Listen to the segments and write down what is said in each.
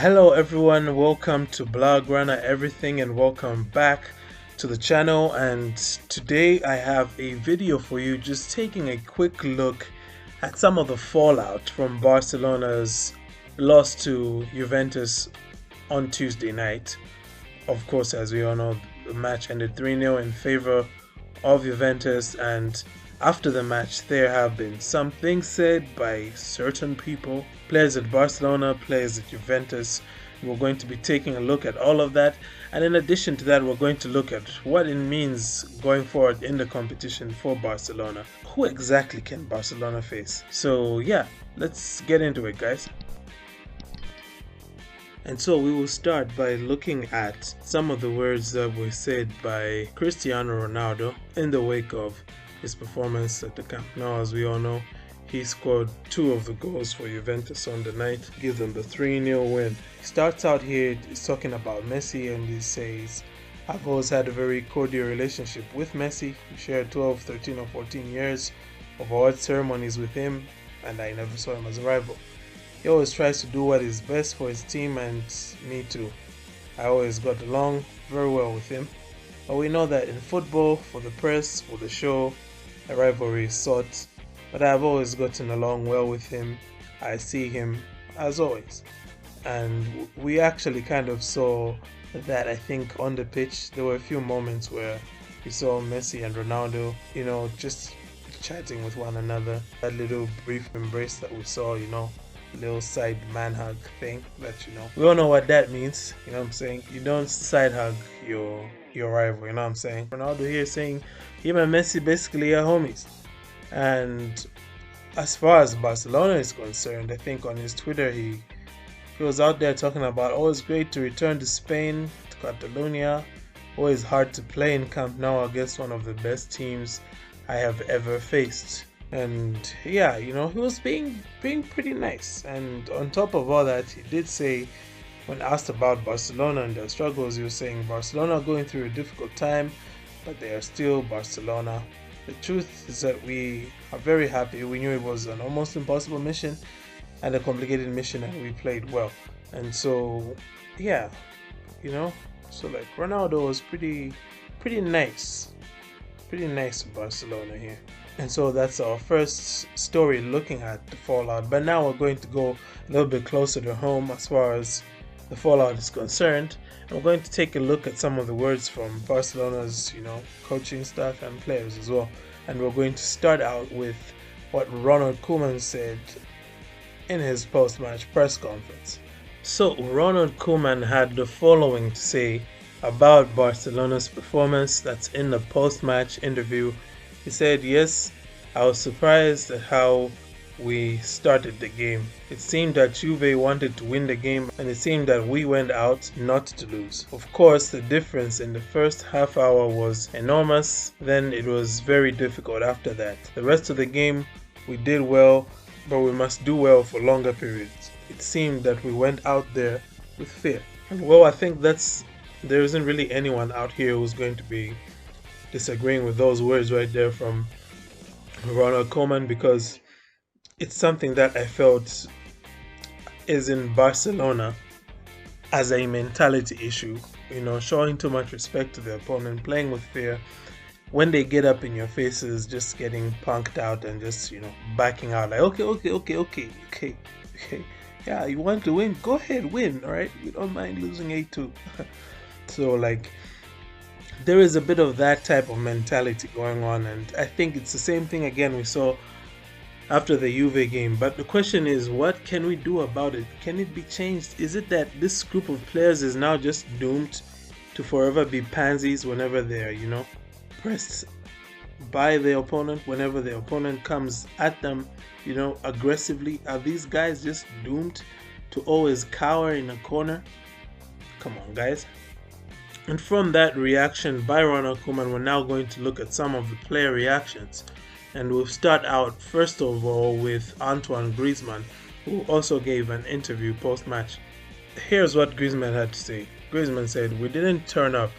Hello everyone, welcome to Blaugrana everything and welcome back to the channel. And today I have a video for you just taking a quick look at some of the fallout from Barcelona's loss to Juventus on Tuesday night. Of course, as we all know, the match ended 3-0 in favor of Juventus, and after the match there have been some things said by certain people, players at Barcelona, players at Juventus. We're going to be taking a look at all of that, and in addition to that we're going to look at what it means going forward in the competition for Barcelona. Who exactly can Barcelona face? So yeah, let's get into it, guys. And so we will start by looking at some of the words that were said by Cristiano Ronaldo in the wake of his performance at the Camp Nou. As we all know, he scored 2 of the goals for Juventus on the night, give them the 3-0 win. He starts out here, he's talking about Messi, and he says, "I've always had a very cordial relationship with Messi. We shared 12, 13 or 14 years of award ceremonies with him, and I never saw him as a rival. He always tries to do what is best for his team and me too. I always got along very well with him. But we know that in football, for the press, for the show, a rivalry is sought. But I've always gotten along well with him. I see him as always." And we actually kind of saw that, I think, on the pitch. There were a few moments where we saw Messi and Ronaldo, just chatting with one another. That little brief embrace that we saw, little side man hug thing that we all know what that means. What I'm saying? You don't side hug your rival, what I'm saying? Ronaldo here saying him and Messi basically are homies. And as far as Barcelona is concerned, I think on his Twitter he was out there talking about always great to return to Spain, to Catalonia, always hard to play in Camp Nou against one of the best teams I have ever faced. And yeah, he was being pretty nice. And on top of all that, he did say, when asked about Barcelona and their struggles, he was saying Barcelona are going through a difficult time, but they are still Barcelona. The truth is that we are very happy. We knew it was an almost impossible mission and a complicated mission, and we played well. And so yeah, so like Ronaldo was pretty nice to Barcelona here. And so that's our first story looking at the fallout. But now we're going to go a little bit closer to home as far as the fallout is concerned. And we're going to take a look at some of the words from Barcelona's, coaching staff and players as well. And we're going to start out with what Ronald Koeman said in his post-match press conference. So Ronald Koeman had the following to say about Barcelona's performance. That's in the post-match interview. He said, "Yes, I was surprised at how we started the game. It seemed that Juve wanted to win the game, and it seemed that we went out not to lose. Of course, the difference in the first half hour was enormous. Then it was very difficult after that. The rest of the game, we did well, but we must do well for longer periods. It seemed that we went out there with fear." And well, I think there isn't really anyone out here who's going to be disagreeing with those words right there from Ronald Koeman, because it's something that I felt is in Barcelona as a mentality issue. Showing too much respect to the opponent, playing with fear. When they get up in your faces, just getting punked out and just backing out like okay. Yeah, you want to win? Go ahead, win. All right, we don't mind losing 8-2. So like, there is a bit of that type of mentality going on, and I think it's the same thing again we saw after the Juve game. But the question is, what can we do about it? Can it be changed? Is it that this group of players is now just doomed to forever be pansies whenever they're, pressed by the opponent, whenever the opponent comes at them, aggressively? Are these guys just doomed to always cower in a corner? Come on, guys. And from that reaction by Ronald Koeman, we're now going to look at some of the player reactions. And we'll start out first of all with Antoine Griezmann, who also gave an interview post-match. Here's what Griezmann had to say. Griezmann said, "We didn't turn up.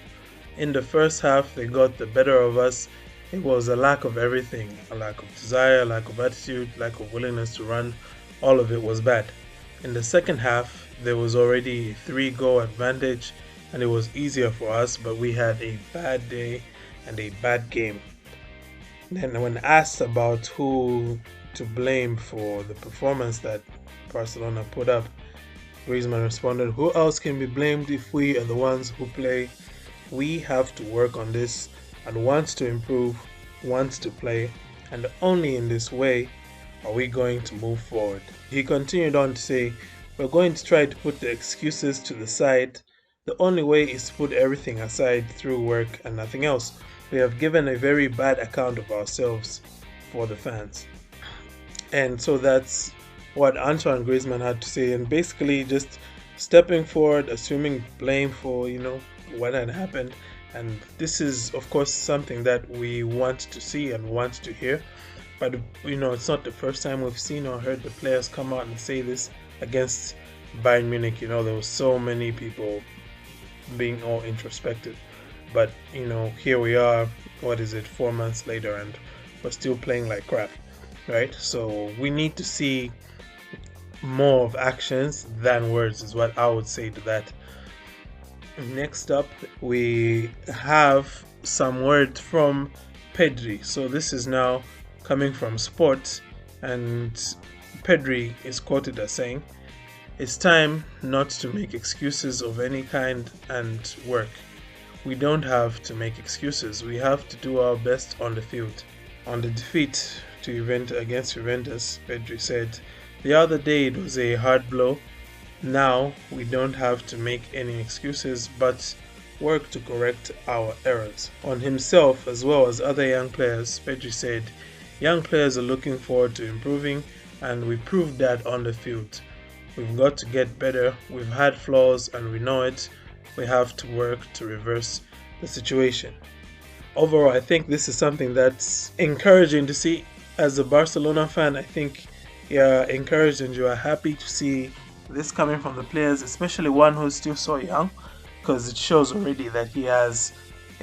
In the first half, they got the better of us. It was a lack of everything. A lack of desire, lack of attitude, lack of willingness to run. All of it was bad. In the second half, there was already a 3-goal advantage and it was easier for us, but we had a bad day and a bad game. Then when asked about who to blame for the performance that Barcelona put up, Griezmann responded, "Who else can be blamed if we are the ones who play? We have to work on this and want to improve, want to play, and only in this way are we going to move forward." He continued on to say, "We're going to try to put the excuses to the side. The only way is to put everything aside through work and nothing else. We have given a very bad account of ourselves for the fans." And so that's what Antoine Griezmann had to say, and basically just stepping forward, assuming blame for what had happened. And this is of course something that we want to see and want to hear, but it's not the first time we've seen or heard the players come out and say this against Bayern Munich. There was so many people being all introspective, but here we are, 4 months later, and we're still playing like crap, right? So we need to see more of actions than words, is what I would say to that. Next up, we have some word from Pedri. So this is now coming from Sport, and Pedri is quoted as saying, "It's time not to make excuses of any kind and work. We don't have to make excuses. We have to do our best on the field." On the defeat to against Juventus, Pedri said, "The other day it was a hard blow. Now we don't have to make any excuses but work to correct our errors." On himself as well as other young players, Pedri said, "Young players are looking forward to improving, and we proved that on the field. We've got to get better. We've had flaws and we know it. We have to work to reverse the situation." Overall, I think this is something that's encouraging to see. As a Barcelona fan, I think you're encouraged and you are happy to see this coming from the players, especially one who's still so young, because it shows already that he has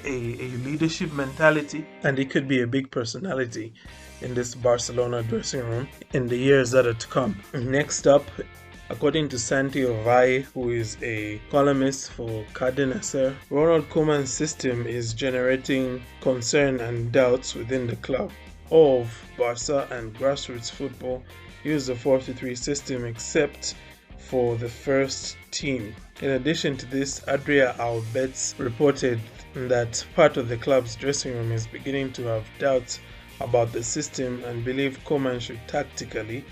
a leadership mentality and he could be a big personality in this Barcelona dressing room in the years that are to come. Next up, according to Santi Ovai, who is a columnist for Cadenacer, Ronald Koeman's system is generating concern and doubts within the club. All of Barca and grassroots football use the 4-3 system except for the first team. In addition to this, Adria Albets reported that part of the club's dressing room is beginning to have doubts about the system and believe Koeman should tactically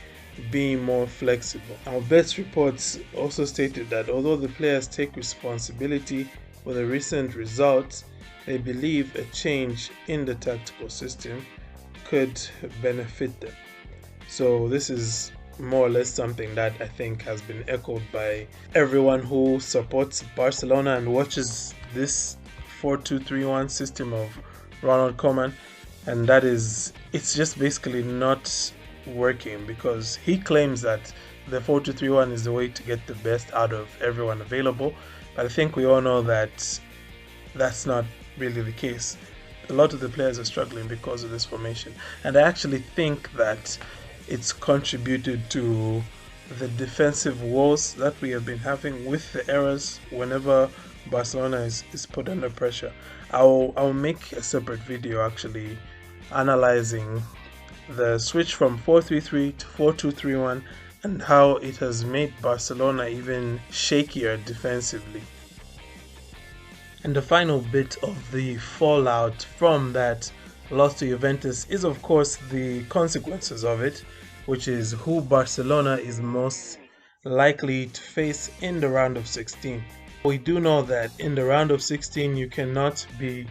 be more flexible. Albets reports also stated that although the players take responsibility for the recent results, they believe a change in the tactical system could benefit them. So this is more or less something that I think has been echoed by everyone who supports Barcelona and watches this 4-2-3-1 system of Ronald Koeman, and that is, it's just basically not working, because he claims that the 4-2-3-1 is the way to get the best out of everyone available, but I think we all know that that's not really the case. A lot of the players are struggling because of this formation, and I actually think that it's contributed to the defensive woes that we have been having with the errors whenever Barcelona is put under pressure. I'll make a separate video actually analyzing the switch from 4-3-3 to 4-2-3-1 and how it has made Barcelona even shakier defensively. And the final bit of the fallout from that loss to Juventus is of course the consequences of it, which is who Barcelona is most likely to face in the round of 16. We do know that in the round of 16 you cannot be,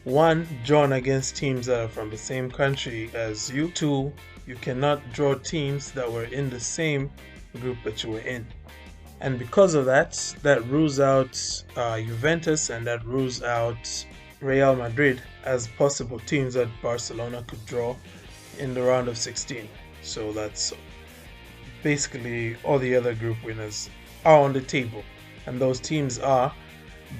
one, drawn against teams that are from the same country as you. Two, you cannot draw teams that were in the same group that you were in. And because of that, that rules out Juventus and that rules out Real Madrid as possible teams that Barcelona could draw in the round of 16. So that's basically all the other group winners are on the table. And those teams are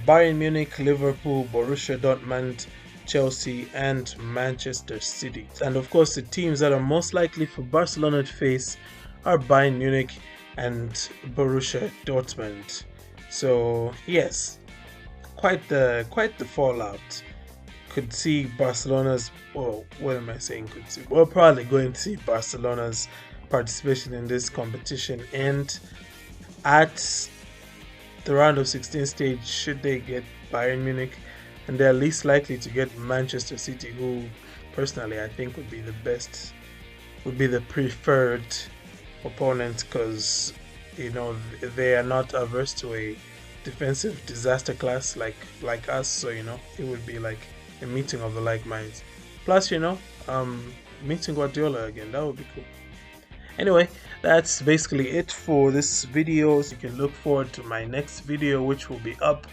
Bayern Munich, Liverpool, Borussia Dortmund, Chelsea and Manchester City. And of course the teams that are most likely for Barcelona to face are Bayern Munich, and Borussia Dortmund. So yes, quite the fallout. Could see Barcelona's, or what am I saying? Could see. We're probably going to see Barcelona's participation in this competition end at the round of 16 stage. Should they get Bayern Munich, and they're least likely to get Manchester City, who personally I think would be the preferred opponent, because they are not averse to a defensive disaster class like us. So it would be like a meeting of the like minds. Plus, meeting Guardiola again, that would be cool. Anyway, that's basically it for this video. So you can look forward to my next video, which will be up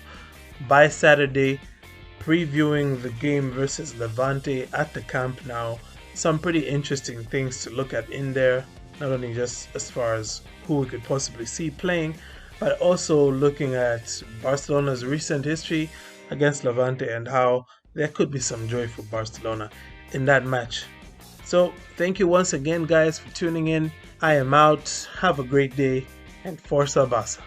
by Saturday, previewing the game versus Levante at the Camp Nou. Some pretty interesting things to look at in there, not only just as far as who we could possibly see playing, but also looking at Barcelona's recent history against Levante and how there could be some joy for Barcelona in that match. So thank you once again, guys, for tuning in. I am out. Have a great day, and Forza Barca.